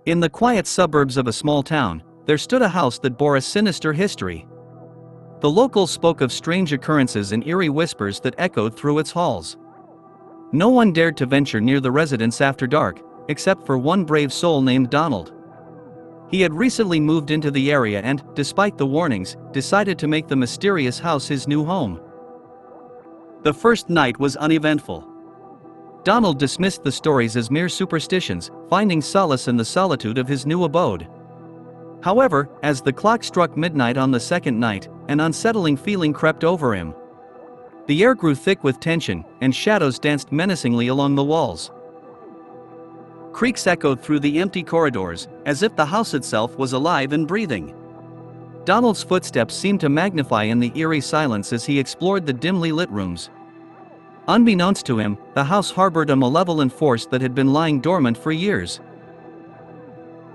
In the quiet suburbs of a small town, there stood a house that bore a sinister history. The locals spoke of strange occurrences and eerie whispers that echoed through its halls. No one dared to venture near the residence after dark, except for one brave soul named Donald. He had recently moved into the area and, despite the warnings, decided to make the mysterious house his new home. The first night was uneventful. Donald dismissed the stories as mere superstitions, finding solace in the solitude of his new abode. However, as the clock struck midnight on the second night, an unsettling feeling crept over him. The air grew thick with tension, and shadows danced menacingly along the walls. Creaks echoed through the empty corridors, as if the house itself was alive and breathing. Donald's footsteps seemed to magnify in the eerie silence as he explored the dimly lit rooms. Unbeknownst to him, the house harbored a malevolent force that had been lying dormant for years.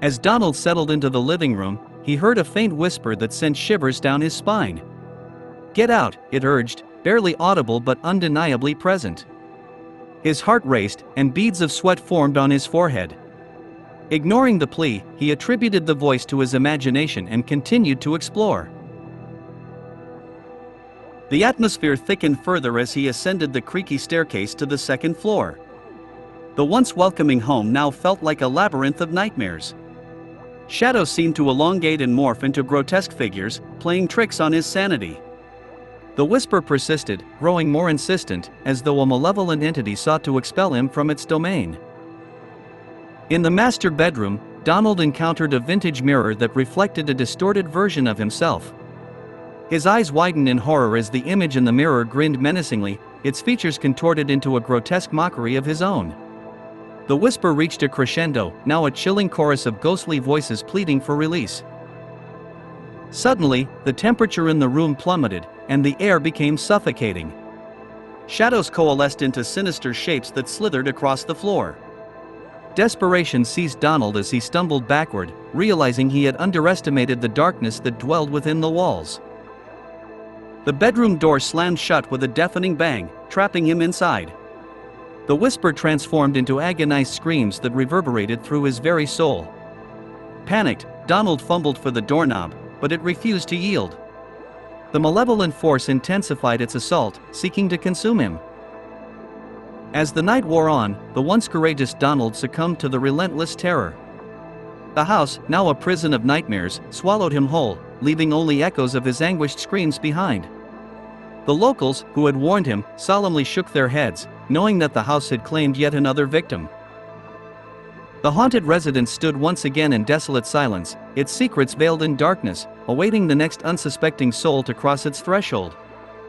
As Donald settled into the living room, he heard a faint whisper that sent shivers down his spine. "Get out," it urged, barely audible but undeniably present. His heart raced, and beads of sweat formed on his forehead. Ignoring the plea, he attributed the voice to his imagination and continued to explore. The atmosphere thickened further as he ascended the creaky staircase to the second floor. The once welcoming home now felt like a labyrinth of nightmares. Shadows seemed to elongate and morph into grotesque figures, playing tricks on his sanity. The whisper persisted, growing more insistent, as though a malevolent entity sought to expel him from its domain. In the master bedroom, Donald encountered a vintage mirror that reflected a distorted version of himself. His eyes widened in horror as the image in the mirror grinned menacingly, its features contorted into a grotesque mockery of his own. The whisper reached a crescendo, now a chilling chorus of ghostly voices pleading for release. Suddenly, the temperature in the room plummeted, and the air became suffocating. Shadows coalesced into sinister shapes that slithered across the floor. Desperation seized Donald as he stumbled backward, realizing he had underestimated the darkness that dwelled within the walls. The bedroom door slammed shut with a deafening bang, trapping him inside. The whisper transformed into agonized screams that reverberated through his very soul. Panicked, Donald fumbled for the doorknob, but it refused to yield. The malevolent force intensified its assault, seeking to consume him. As the night wore on, the once courageous Donald succumbed to the relentless terror. The house, now a prison of nightmares, swallowed him whole, leaving only echoes of his anguished screams behind. The locals, who had warned him, solemnly shook their heads, knowing that the house had claimed yet another victim. The haunted residence stood once again in desolate silence, its secrets veiled in darkness, awaiting the next unsuspecting soul to cross its threshold.